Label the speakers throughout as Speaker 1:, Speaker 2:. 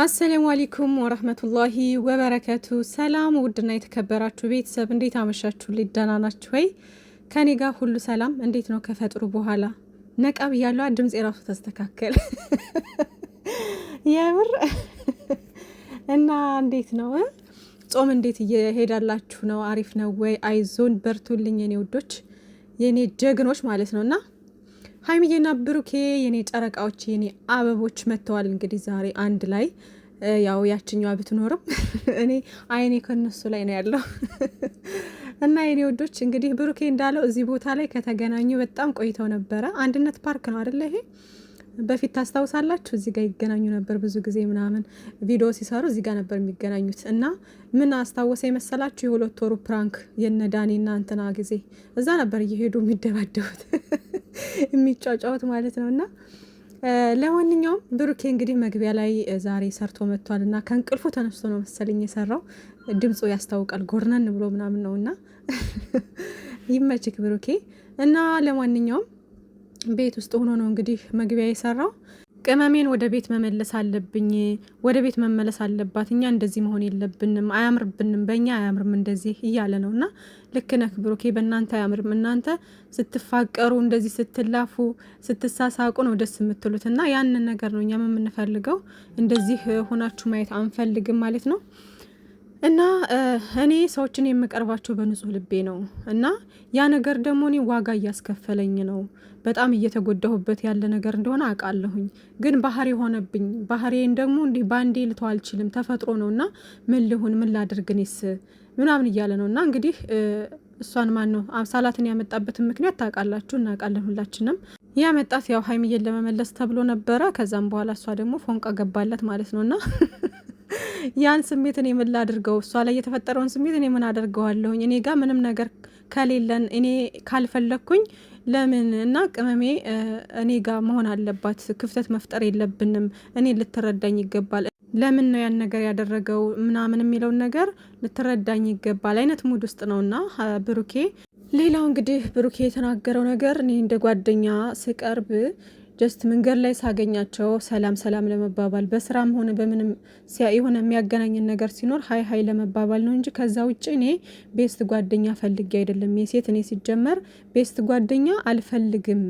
Speaker 1: አሰላሙ አለይኩም ወራህመቱላሂ ወበረከቱ። ሰላም ውድና የተከበራችሁ ቤተሰብ እንዴት አመሻችሁ? ደህና ናችሁ ወይ? ከኔ ጋር ሁሉ ሰላም። እንዴት ነው ከፈጥሩ በኋላ ነቃ ብያለሁ። ድምጽ የራሱ ተስተካከለ የምር እና እንዴት ነው ጾም እንዴት እየሄዳላችሁ ነው? አሪፍ ነው ወይ? አይዞን በርቱልኝ የኔ ውዶች የኔ ጀግኖች ማለት ነውና ሀይሚዬና ብሩኬ የኔ ጨረቃዎች የኔ አበቦች መጥተዋል። እንግዲህ ዛሬ አንድ ላይ ያው ያችኛዋ ብትኖርም እኔ አይኔ ከነሱ ላይ ነው ያለው እና የኔ ወዶች እንግዲህ ብሩኬ እንዳለው እዚህ ቦታ ላይ ከተገናኙ በጣም ቆይተው ነበረ። አንድነት ፓርክ ነው አይደለ? ይሄ በፊት ታስታውሳላችሁ፣ እዚህ ጋር ይገናኙ ነበር ብዙ ጊዜ ምናምን ቪዲዮ ሲሰሩ እዚህ ጋር ነበር የሚገናኙት። እና ምን አስታወሰ የመሰላችሁ? የሁለት ወሩ ፕራንክ የነዳኒና እንትና ጊዜ እዛ ነበር እየሄዱ የሚደባደቡት የሚጫጫወት ማለት ነው። እና ለማንኛውም ብሩኬ እንግዲህ መግቢያ ላይ ዛሬ ሰርቶ መጥቷል። እና ከእንቅልፉ ተነስቶ ነው መሰለኝ የሰራው። ድምፁ ያስታውቃል፣ ጎርነን ብሎ ምናምን ነው። እና ይመችክ ብሩኬ። እና ለማንኛውም ቤት ውስጥ ሆኖ ነው እንግዲህ መግቢያ የሰራው። ቅመሜን ወደ ቤት መመለስ አለብኝ፣ ወደ ቤት መመለስ አለባት፣ እኛ እንደዚህ መሆን የለብንም፣ አያምርብንም፣ በእኛ አያምርም እንደዚህ እያለ ነው። እና ልክ ነህ ብሩኬ፣ በእናንተ አያምርም። እናንተ ስትፋቀሩ እንደዚህ ስትላፉ ስትሳሳቁ ነው ደስ የምትሉት። እና ያንን ነገር ነው እኛም የምንፈልገው። እንደዚህ ሆናችሁ ማየት አንፈልግም ማለት ነው። እና እኔ ሰዎችን የምቀርባቸው በንጹህ ልቤ ነው። እና ያ ነገር ደግሞ እኔ ዋጋ እያስከፈለኝ ነው። በጣም እየተጎዳሁበት ያለ ነገር እንደሆነ አውቃለሁኝ። ግን ባህሪ ሆነብኝ። ባህሪዬን ደግሞ እንዲህ ባንዴ ልተው አልችልም። ተፈጥሮ ነው። እና ምን ልሁን ምን ላድርግ እኔስ ምናምን እያለ ነው። እና እንግዲህ እሷን ማን ነው አብሳላትን ያመጣበትን ምክንያት ታውቃላችሁ፣ እናውቃለን ሁላችንም። ያመጣት ያው ሀይሚዬን ለመመለስ ተብሎ ነበረ። ከዛም በኋላ እሷ ደግሞ ፎንቃ ገባላት ማለት ነው። እና ያን ስሜት እኔ ምን ላድርገው? እሷ ላይ የተፈጠረውን ስሜት እኔ ምን አደርገዋለሁኝ? እኔ ጋር ምንም ነገር ከሌለን እኔ ካልፈለግኩኝ ለምን? እና ቅመሜ እኔ ጋር መሆን አለባት። ክፍተት መፍጠር የለብንም። እኔ ልትረዳኝ ይገባል። ለምን ነው ያን ነገር ያደረገው ምናምን የሚለውን ነገር ልትረዳኝ ይገባል አይነት ሙድ ውስጥ ነውና ብሩኬ። ሌላው እንግዲህ ብሩኬ የተናገረው ነገር እኔ እንደ ጓደኛ ስቀርብ ጀስት መንገድ ላይ ሳገኛቸው ሰላም ሰላም ለመባባል በስራም ሆነ በምንም የሆነ የሚያገናኝን ነገር ሲኖር ሀይ ሀይ ለመባባል ነው እንጂ ከዛ ውጭ እኔ ቤስት ጓደኛ ፈልጌ አይደለም። የሴት እኔ ሲጀመር ቤስት ጓደኛ አልፈልግም።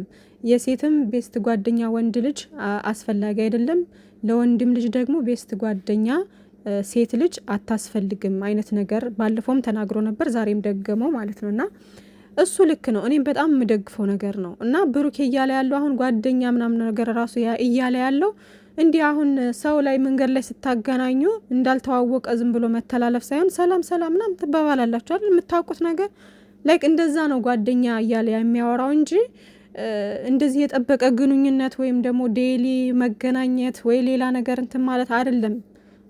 Speaker 1: የሴትም ቤስት ጓደኛ ወንድ ልጅ አስፈላጊ አይደለም። ለወንድም ልጅ ደግሞ ቤስት ጓደኛ ሴት ልጅ አታስፈልግም አይነት ነገር ባለፈውም ተናግሮ ነበር፣ ዛሬም ደገመው ማለት ነውና እሱ ልክ ነው። እኔም በጣም የምደግፈው ነገር ነው። እና ብሩኬ እያለ ያለው አሁን ጓደኛ ምናምን ነገር ራሱ እያለ ያለው እንዲህ አሁን ሰው ላይ መንገድ ላይ ስታገናኙ እንዳልተዋወቀ ዝም ብሎ መተላለፍ ሳይሆን ሰላም ሰላም ምናምን ትባባላላችሁ አይደል? የምታውቁት ነገር ላይክ እንደዛ ነው ጓደኛ እያለ የሚያወራው እንጂ እንደዚህ የጠበቀ ግንኙነት ወይም ደግሞ ዴይሊ መገናኘት ወይ ሌላ ነገር እንትን ማለት አይደለም።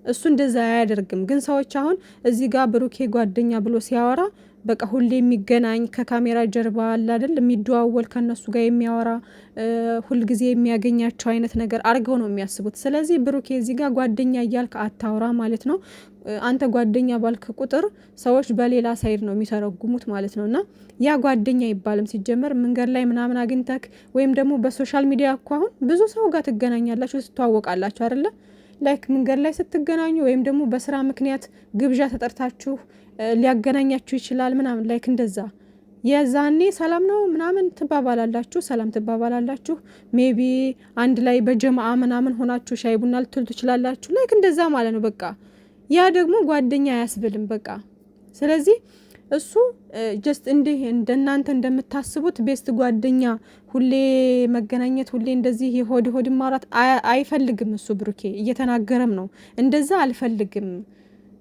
Speaker 1: እሱ እንደዛ አያደርግም። ግን ሰዎች አሁን እዚህ ጋር ብሩኬ ጓደኛ ብሎ ሲያወራ በቃ ሁሌ የሚገናኝ ከካሜራ ጀርባ አለ አይደል የሚደዋወል ከነሱ ጋር የሚያወራ ሁልጊዜ የሚያገኛቸው አይነት ነገር አድርገው ነው የሚያስቡት። ስለዚህ ብሩኬ እዚህ ጋር ጓደኛ እያልክ አታውራ ማለት ነው። አንተ ጓደኛ ባልክ ቁጥር ሰዎች በሌላ ሳይድ ነው የሚተረጉሙት ማለት ነው። እና ያ ጓደኛ ይባልም ሲጀመር መንገድ ላይ ምናምን አግኝተክ ወይም ደግሞ በሶሻል ሚዲያ እኮ አሁን ብዙ ሰው ጋር ትገናኛላችሁ፣ ትተዋወቃላችሁ አይደለ? ላይክ መንገድ ላይ ስትገናኙ ወይም ደግሞ በስራ ምክንያት ግብዣ ተጠርታችሁ ሊያገናኛችሁ ይችላል ምናምን ላይክ እንደዛ የዛኔ ሰላም ነው ምናምን ትባባላላችሁ፣ ሰላም ትባባላላችሁ። ሜቢ አንድ ላይ በጀማዓ ምናምን ሆናችሁ ሻይ ቡና ልትሉ ትችላላችሁ። ላይክ እንደዛ ማለት ነው። በቃ ያ ደግሞ ጓደኛ አያስብልም በቃ። ስለዚህ እሱ ጀስት እንዲህ እንደናንተ እንደምታስቡት ቤስት ጓደኛ ሁሌ መገናኘት ሁሌ እንደዚህ የሆድ ሆድ ማውራት አይፈልግም። እሱ ብሩኬ እየተናገረም ነው እንደዛ አልፈልግም።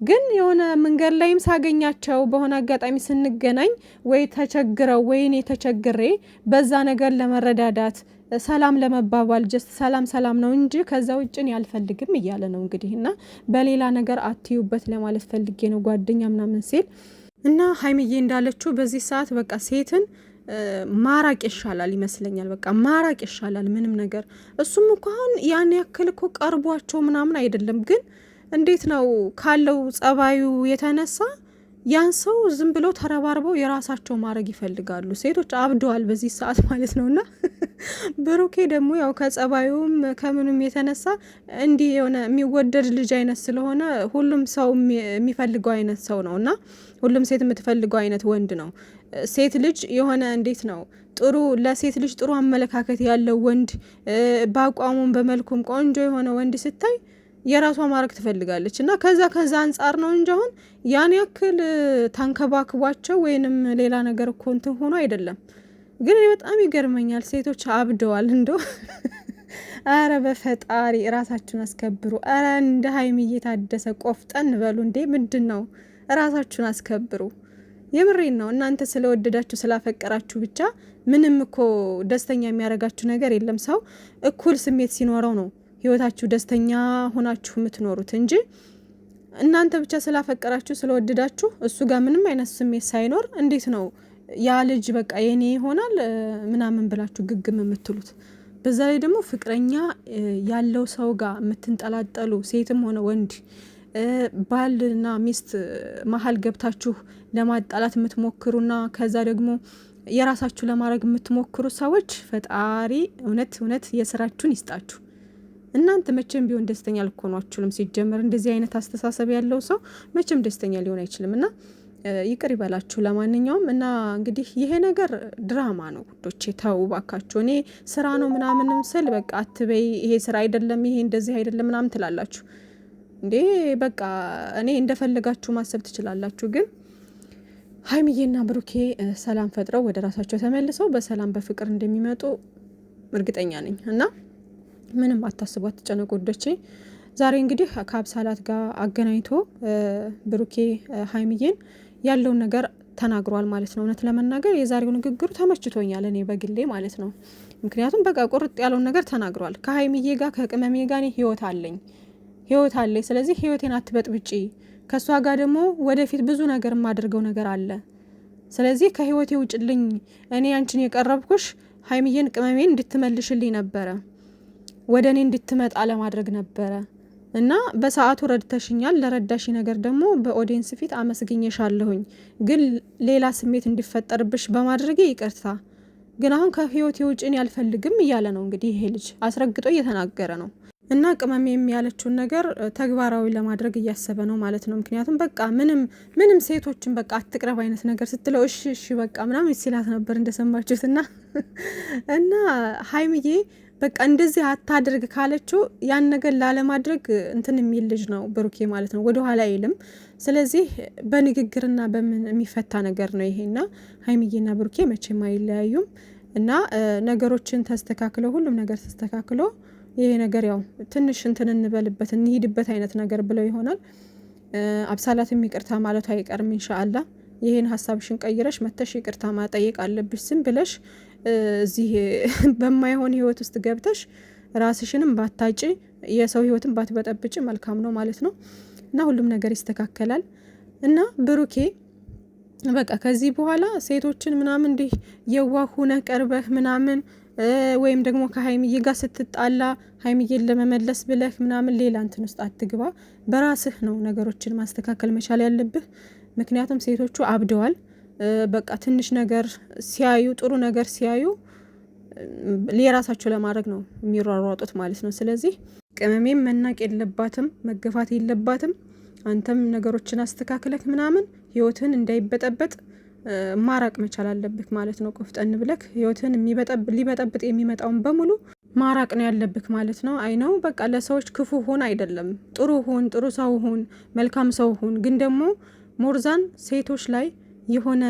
Speaker 1: ግን የሆነ መንገድ ላይም ሳገኛቸው በሆነ አጋጣሚ ስንገናኝ ወይ ተቸግረው ወይ እኔ ተቸግሬ በዛ ነገር ለመረዳዳት ሰላም ለመባባል ጀስት ሰላም ሰላም ነው እንጂ ከዛ ውጭ እኔ አልፈልግም እያለ ነው እንግዲህ። እና በሌላ ነገር አትዩበት ለማለት ፈልጌ ነው ጓደኛ ምናምን ሲል እና ሀይሚዬ እንዳለችው በዚህ ሰዓት በቃ ሴትን ማራቅ ይሻላል ይመስለኛል። በቃ ማራቅ ይሻላል ምንም ነገር። እሱም እኮ አሁን ያን ያክል እኮ ቀርቧቸው ምናምን አይደለም። ግን እንዴት ነው ካለው ጸባዩ የተነሳ ያን ሰው ዝም ብለው ተረባርበው የራሳቸው ማድረግ ይፈልጋሉ። ሴቶች አብደዋል በዚህ ሰዓት ማለት ነውና ብሩኬ ደግሞ ያው ከጸባዩም ከምንም የተነሳ እንዲህ የሆነ የሚወደድ ልጅ አይነት ስለሆነ ሁሉም ሰው የሚፈልገው አይነት ሰው ነው እና ሁሉም ሴት የምትፈልገው አይነት ወንድ ነው። ሴት ልጅ የሆነ እንዴት ነው ጥሩ ለሴት ልጅ ጥሩ አመለካከት ያለው ወንድ በአቋሙም በመልኩም ቆንጆ የሆነ ወንድ ስታይ የራሷ ማድረግ ትፈልጋለች እና ከዛ አንጻር ነው እንጂ አሁን ያን ያክል ታንከባክቧቸው ወይንም ሌላ ነገር እኮ እንትን ሆኖ አይደለም። ግን በጣም ይገርመኛል፣ ሴቶች አብደዋል እንደው አረ በፈጣሪ ራሳችሁን አስከብሩ። አረ እንደ ሀይሚዬ ታደሰ ቆፍጠን በሉ እንዴ! ምንድን ነው? ራሳችሁን አስከብሩ። የምሬን ነው። እናንተ ስለወደዳችሁ ስላፈቀራችሁ ብቻ ምንም እኮ ደስተኛ የሚያደርጋችሁ ነገር የለም። ሰው እኩል ስሜት ሲኖረው ነው ህይወታችሁ ደስተኛ ሆናችሁ የምትኖሩት እንጂ እናንተ ብቻ ስላፈቀራችሁ ስለወደዳችሁ እሱ ጋር ምንም አይነት ስሜት ሳይኖር እንዴት ነው ያ ልጅ በቃ የኔ ይሆናል ምናምን ብላችሁ ግግም የምትሉት? በዛ ላይ ደግሞ ፍቅረኛ ያለው ሰው ጋር የምትንጠላጠሉ ሴትም ሆነ ወንድ ባልና ሚስት መሀል ገብታችሁ ለማጣላት የምትሞክሩና ከዛ ደግሞ የራሳችሁ ለማድረግ የምትሞክሩ ሰዎች ፈጣሪ እውነት የስራችሁን ይስጣችሁ። እናንተ መቼም ቢሆን ደስተኛ ልትሆኑ አትችሉም። ሲጀመር እንደዚህ አይነት አስተሳሰብ ያለው ሰው መቼም ደስተኛ ሊሆን አይችልም እና ይቅር ይበላችሁ። ለማንኛውም እና እንግዲህ ይሄ ነገር ድራማ ነው ውዶቼ፣ ተው ባካችሁ። እኔ ስራ ነው ምናምንም ስል በቃ አትበይ፣ ይሄ ስራ አይደለም፣ ይሄ እንደዚህ አይደለም ምናምን ትላላችሁ እንዴ። በቃ እኔ እንደፈለጋችሁ ማሰብ ትችላላችሁ። ግን ሀይሚዬና ብሩኬ ሰላም ፈጥረው ወደ ራሳቸው ተመልሰው በሰላም በፍቅር እንደሚመጡ እርግጠኛ ነኝ እና ምንም አታስቡ፣ አትጨነቁ ወዶቼ። ዛሬ እንግዲህ ከአብሳላት ጋር አገናኝቶ ብሩኬ ሀይሚዬን ያለውን ነገር ተናግሯል ማለት ነው። እውነት ለመናገር የዛሬው ንግግሩ ተመችቶኛል እኔ በግሌ ማለት ነው። ምክንያቱም በቃ ቁርጥ ያለውን ነገር ተናግሯል። ከሀይሚዬ ጋር ከቅመሜ ጋር ህይወት አለኝ፣ ስለዚህ ህይወቴን አትበጥብጪ። ከእሷ ጋር ደግሞ ወደፊት ብዙ ነገር የማደርገው ነገር አለ። ስለዚህ ከህይወቴ ውጭልኝ። እኔ አንቺን የቀረብኩሽ ሀይሚዬን ቅመሜን እንድትመልሽልኝ ነበረ፣ ወደ እኔ እንድትመጣ ለማድረግ ነበረ እና በሰዓቱ ረድተሽኛል። ለረዳሽ ነገር ደግሞ በኦዲየንስ ፊት አመስግኜሻለሁኝ። ግን ሌላ ስሜት እንዲፈጠርብሽ በማድረጌ ይቅርታ። ግን አሁን ከህይወቴ ውጭን ያልፈልግም እያለ ነው እንግዲህ ይሄ ልጅ አስረግጦ እየተናገረ ነው። እና ቅመም ያለችውን ነገር ተግባራዊ ለማድረግ እያሰበ ነው ማለት ነው። ምክንያቱም በቃ ምንም ሴቶችን በቃ አትቅረብ አይነት ነገር ስትለው እሺ በቃ ምናምን ሲላት ነበር እንደሰማችሁት። እና ሀይሚዬ በቃ እንደዚህ አታድርግ ካለችው ያን ነገር ላለማድረግ እንትን የሚል ልጅ ነው ብሩኬ ማለት ነው፣ ወደኋላ አይልም። ስለዚህ በንግግርና በምን የሚፈታ ነገር ነው ይሄና ሀይሚዬና ብሩኬ መቼም አይለያዩም። እና ነገሮችን ተስተካክለው ሁሉም ነገር ተስተካክሎ ይሄ ነገር ያው ትንሽ እንትን እንበልበት እንሂድበት አይነት ነገር ብለው ይሆናል። አብሳላትም ይቅርታ ማለቱ አይቀርም ኢንሻአላህ። ይሄን ሀሳብሽን ቀይረሽ መተሽ ይቅርታ ማጠየቅ አለብሽ። ዝም ብለሽ እዚህ በማይሆን ህይወት ውስጥ ገብተሽ ራስሽንም ባታጪ የሰው ህይወትን ባትበጠብጪ መልካም ነው ማለት ነው። እና ሁሉም ነገር ይስተካከላል። እና ብሩኬ በቃ ከዚህ በኋላ ሴቶችን ምናምን እንዲህ የዋህ ሆነህ ቀርበህ ምናምን ወይም ደግሞ ከሀይሚዬ ጋር ስትጣላ ሀይሚዬን ለመመለስ ብለህ ምናምን ሌላ እንትን ውስጥ አትግባ። በራስህ ነው ነገሮችን ማስተካከል መቻል ያለብህ። ምክንያቱም ሴቶቹ አብደዋል። በቃ ትንሽ ነገር ሲያዩ ጥሩ ነገር ሲያዩ የራሳቸው ለማድረግ ነው የሚሯሯጡት ማለት ነው። ስለዚህ ቅመሜም መናቅ የለባትም፣ መገፋት የለባትም። አንተም ነገሮችን አስተካክለክ ምናምን ህይወትን እንዳይበጠበጥ ማራቅ መቻል አለብክ ማለት ነው። ቆፍጠን ብለክ ህይወትን ሊበጠብጥ የሚመጣውን በሙሉ ማራቅ ነው ያለብክ ማለት ነው። አይነው በቃ ለሰዎች ክፉ ሆን አይደለም፣ ጥሩ ሁን፣ ጥሩ ሰው ሁን፣ መልካም ሰው ሁን። ግን ደግሞ ሞርዛን ሴቶች ላይ የሆነ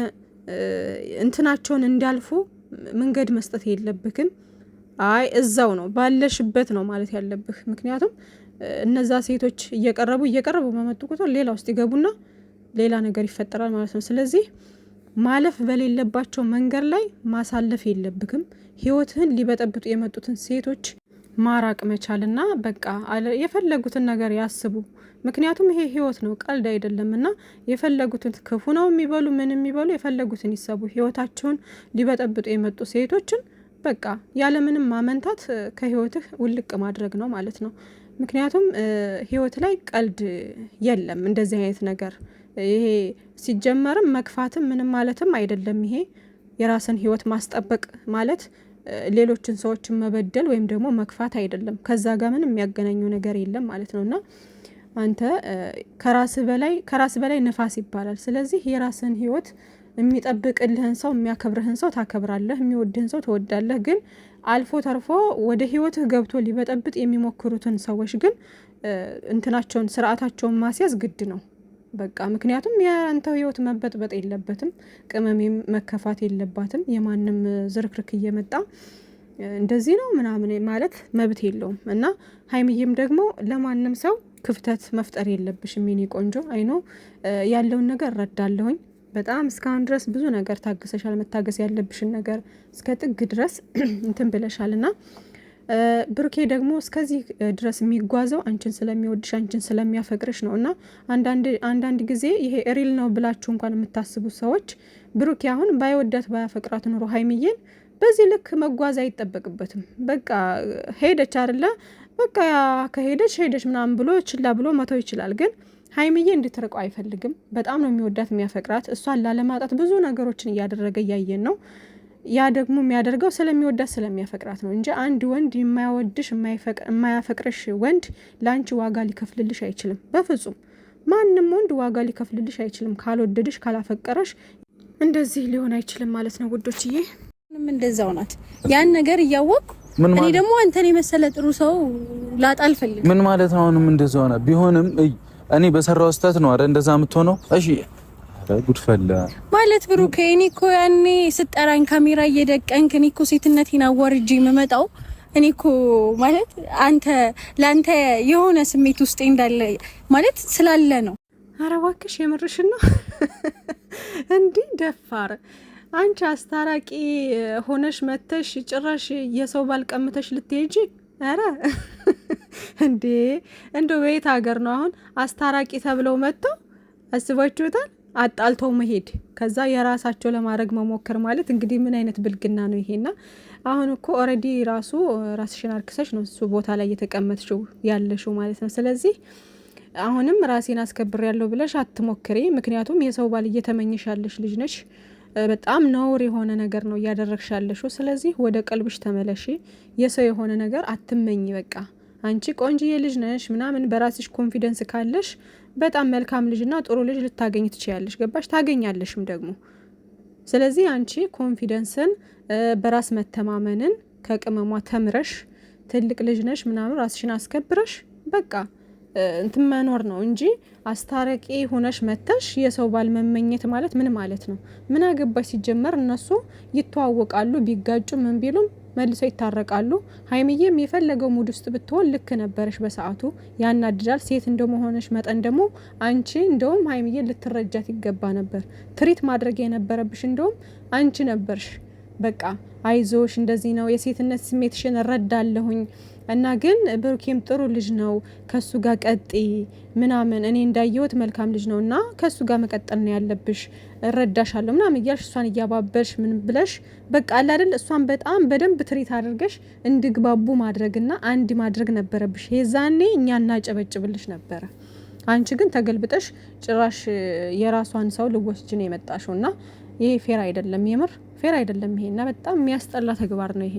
Speaker 1: እንትናቸውን እንዲያልፉ መንገድ መስጠት የለብክም። አይ እዛው ነው ባለሽበት ነው ማለት ያለብህ። ምክንያቱም እነዛ ሴቶች እየቀረቡ በመጡ ቁጥር ሌላ ውስጥ ይገቡና ሌላ ነገር ይፈጠራል ማለት ነው። ስለዚህ ማለፍ በሌለባቸው መንገድ ላይ ማሳለፍ የለብክም። ህይወትህን ሊበጠብጡ የመጡትን ሴቶች ማራቅ መቻልና በቃ የፈለጉትን ነገር ያስቡ። ምክንያቱም ይሄ ህይወት ነው፣ ቀልድ አይደለም። እና የፈለጉትን ክፉ ነው የሚበሉ ምን የሚበሉ የፈለጉትን ይሰቡ። ህይወታቸውን ሊበጠብጡ የመጡ ሴቶችን በቃ ያለምንም ማመንታት ከህይወትህ ውልቅ ማድረግ ነው ማለት ነው። ምክንያቱም ህይወት ላይ ቀልድ የለም። እንደዚህ አይነት ነገር ይሄ ሲጀመርም መክፋትም ምንም ማለትም አይደለም። ይሄ የራስን ህይወት ማስጠበቅ ማለት ሌሎችን ሰዎችን መበደል ወይም ደግሞ መክፋት አይደለም። ከዛ ጋር ምንም የሚያገናኘው ነገር የለም ማለት ነውና አንተ ከራስ በላይ ነፋስ ይባላል። ስለዚህ የራስን ህይወት የሚጠብቅልህን ሰው የሚያከብርህን ሰው ታከብራለህ፣ የሚወድህን ሰው ትወዳለህ። ግን አልፎ ተርፎ ወደ ህይወትህ ገብቶ ሊበጠብጥ የሚሞክሩትን ሰዎች ግን እንትናቸውን ስርዓታቸውን ማስያዝ ግድ ነው በቃ። ምክንያቱም የአንተው ህይወት መበጥበጥ የለበትም፣ ቅመሜም መከፋት የለባትም። የማንም ዝርክርክ እየመጣ እንደዚህ ነው ምናምን ማለት መብት የለውም። እና ሀይሚዬም ደግሞ ለማንም ሰው ክፍተት መፍጠር የለብሽም የኔ ቆንጆ። አይኖ ያለውን ነገር ረዳለሁኝ። በጣም እስካሁን ድረስ ብዙ ነገር ታግሰሻል። መታገስ ያለብሽን ነገር እስከ ጥግ ድረስ እንትን ብለሻል። እና ብሩኬ ደግሞ እስከዚህ ድረስ የሚጓዘው አንቺን ስለሚወድሽ አንቺን ስለሚያፈቅርሽ ነው። እና አንዳንድ ጊዜ ይሄ ሪል ነው ብላችሁ እንኳን የምታስቡት ሰዎች ብሩኬ አሁን ባይወዳት ባያፈቅራት ኑሮ ሀይሚዬን በዚህ ልክ መጓዝ አይጠበቅበትም። በቃ ሄደች አይደለ በቃ ከሄደች ምናምን ብሎ ችላ ብሎ መተው ይችላል። ግን ሀይሚዬ እንድትርቀው አይፈልግም። በጣም ነው የሚወዳት የሚያፈቅራት። እሷን ላለማጣት ብዙ ነገሮችን እያደረገ እያየን ነው። ያ ደግሞ የሚያደርገው ስለሚወዳት ስለሚያፈቅራት ነው እንጂ አንድ ወንድ የማያወድሽ የማያፈቅርሽ ወንድ ለአንቺ ዋጋ ሊከፍልልሽ አይችልም። በፍጹም ማንም ወንድ ዋጋ ሊከፍልልሽ አይችልም። ካልወደድሽ ካላፈቀረሽ እንደዚህ ሊሆን አይችልም ማለት ነው ውዶችዬ።
Speaker 2: ምንም እንደዛው ናት። ያን ነገር እያወቅ እኔ ደግሞ አንተን የመሰለ ጥሩ ሰው ላጣ አልፈልግም።
Speaker 3: ምን ማለት ነው? አሁንም እንደዛው ናት። ቢሆንም እኔ በሰራው ስህተት ነው አይደል እንደዛ የምትሆነው? እሺ ጉድፈላ
Speaker 2: ማለት ብሩክ፣ እኔ እኮ ያኔ ስጠራኝ ካሜራ እየደቀንክ እኔ እኮ ሴትነቴን አዋርጄ የምመጣው እኔ እኮ ማለት ለአንተ የሆነ ስሜት ውስጥ እንዳለ ማለት ስላለ ነው።
Speaker 1: ኧረ እባክሽ የምርሽን ነው እንዲህ ደፋር አንቺ አስታራቂ ሆነሽ መተሽ ጭራሽ የሰው ባልቀምተሽ ልትሄጂ? ኧረ እንዴ እንደው በየት ሀገር ነው አሁን አስታራቂ ተብለው መጥተው አስባችሁታል? አጣልተው መሄድ ከዛ የራሳቸው ለማድረግ መሞከር ማለት እንግዲህ ምን አይነት ብልግና ነው ይሄና? አሁን እኮ ኦልሬዲ ራስሽን አርክሰሽ ነው እሱ ቦታ ላይ እየተቀመጥሽው ያለሽው ማለት ነው። ስለዚህ አሁንም ራሴን አስከብር ያለው ብለሽ አትሞክሪ። ምክንያቱም የሰው ባል እየተመኘሽ ያለሽ ልጅ ነሽ። በጣም ነውር የሆነ ነገር ነው እያደረግሽ ያለሽው። ስለዚህ ወደ ቀልብሽ ተመለሺ። የሰው የሆነ ነገር አትመኝ። በቃ አንቺ ቆንጅዬ ልጅ ነሽ ምናምን በራስሽ ኮንፊደንስ ካለሽ በጣም መልካም ልጅና ጥሩ ልጅ ልታገኝ ትችያለሽ። ገባሽ? ታገኛለሽም ደግሞ። ስለዚህ አንቺ ኮንፊደንስን በራስ መተማመንን ከቅመሟ ተምረሽ ትልቅ ልጅ ነሽ ምናምን ራስሽን አስከብረሽ በቃ እንትን መኖር ነው እንጂ አስታረቂ ሆነሽ መተሽ የሰው ባል መመኘት ማለት ምን ማለት ነው? ምን አገባሽ? ሲጀመር እነሱ ይተዋወቃሉ። ቢጋጩ ምን ቢሉም መልሰው ይታረቃሉ። ሀይሚዬም የፈለገው ሙድ ውስጥ ብትሆን ልክ ነበረሽ በሰዓቱ። ያናድዳል። ሴት እንደመሆነሽ መጠን ደግሞ አንቺ እንደውም ሀይሚዬ ልትረጃት ይገባ ነበር። ትሪት ማድረግ የነበረብሽ እንደውም አንቺ ነበርሽ። በቃ አይዞሽ፣ እንደዚህ ነው የሴትነት ስሜትሽን እረዳለሁኝ እና ግን ብሩኬም ጥሩ ልጅ ነው ከሱ ጋር ቀጢ ምናምን እኔ እንዳየሁት መልካም ልጅ ነው እና ከሱ ጋር መቀጠል ነው ያለብሽ፣ እረዳሻለሁ ምናምን እያልሽ እሷን እያባበልሽ ምን ብለሽ በቃ አለ አይደል እሷን በጣም በደንብ ትሪት አድርገሽ እንድግባቡ ማድረግና አንድ ማድረግ ነበረብሽ። የዛኔ እኛ እናጨበጭብልሽ ነበረ። አንቺ ግን ተገልብጠሽ ጭራሽ የራሷን ሰው ልወስጅ ነው የመጣሽው እና ይሄ ፌር አይደለም። የምር ፌር አይደለም ይሄና በጣም የሚያስጠላ ተግባር ነው ይሄ።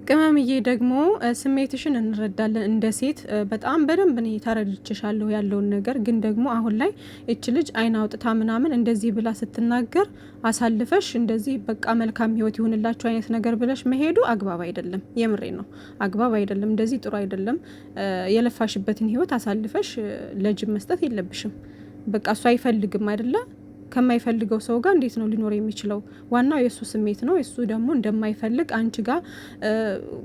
Speaker 1: ቅመምዬ ደግሞ ስሜትሽን እንረዳለን እንደ ሴት በጣም በደንብ እኔ ተረድቼሻለሁ ያለውን ነገር። ግን ደግሞ አሁን ላይ እች ልጅ አይን አውጥታ ምናምን እንደዚህ ብላ ስትናገር አሳልፈሽ እንደዚህ በቃ መልካም ህይወት ይሁንላችሁ አይነት ነገር ብለሽ መሄዱ አግባብ አይደለም። የምሬ ነው፣ አግባብ አይደለም። እንደዚህ ጥሩ አይደለም። የለፋሽበትን ህይወት አሳልፈሽ ለጅብ መስጠት የለብሽም። በቃ እሱ አይፈልግም አይደለ? ከማይፈልገው ሰው ጋር እንዴት ነው ሊኖር የሚችለው? ዋናው የሱ ስሜት ነው። እሱ ደግሞ እንደማይፈልግ አንቺ ጋር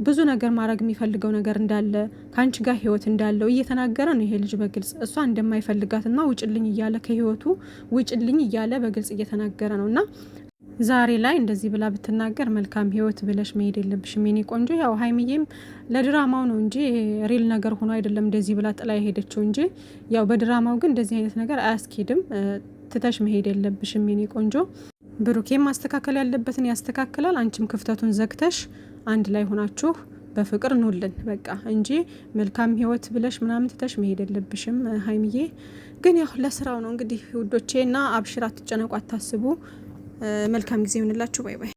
Speaker 1: ብዙ ነገር ማድረግ የሚፈልገው ነገር እንዳለ ከአንቺ ጋር ህይወት እንዳለው እየተናገረ ነው ይሄ ልጅ በግልጽ። እሷ እንደማይፈልጋትና ውጭልኝ እያለ ከህይወቱ ውጭልኝ እያለ በግልጽ እየተናገረ ነው። እና ዛሬ ላይ እንደዚህ ብላ ብትናገር መልካም ህይወት ብለሽ መሄድ የለብሽም የኔ ቆንጆ። ያው ሀይሚዬም ለድራማው ነው እንጂ ሪል ነገር ሆኖ አይደለም እንደዚህ ብላ ጥላ የሄደችው እንጂ ያው በድራማው ግን እንደዚህ አይነት ነገር አያስኬድም። ትተሽ መሄድ የለብሽም የኔ ቆንጆ። ብሩኬም ማስተካከል ያለበትን ያስተካክላል። አንቺም ክፍተቱን ዘግተሽ አንድ ላይ ሆናችሁ በፍቅር ኑልን በቃ እንጂ መልካም ህይወት ብለሽ ምናምን ትተሽ መሄድ የለብሽም ሀይሚዬ። ግን ያው ለስራው ነው እንግዲህ ውዶቼ እና አብሽራ አትጨነቁ፣ አታስቡ። መልካም ጊዜ ይሁንላችሁ። ባይ ባይ።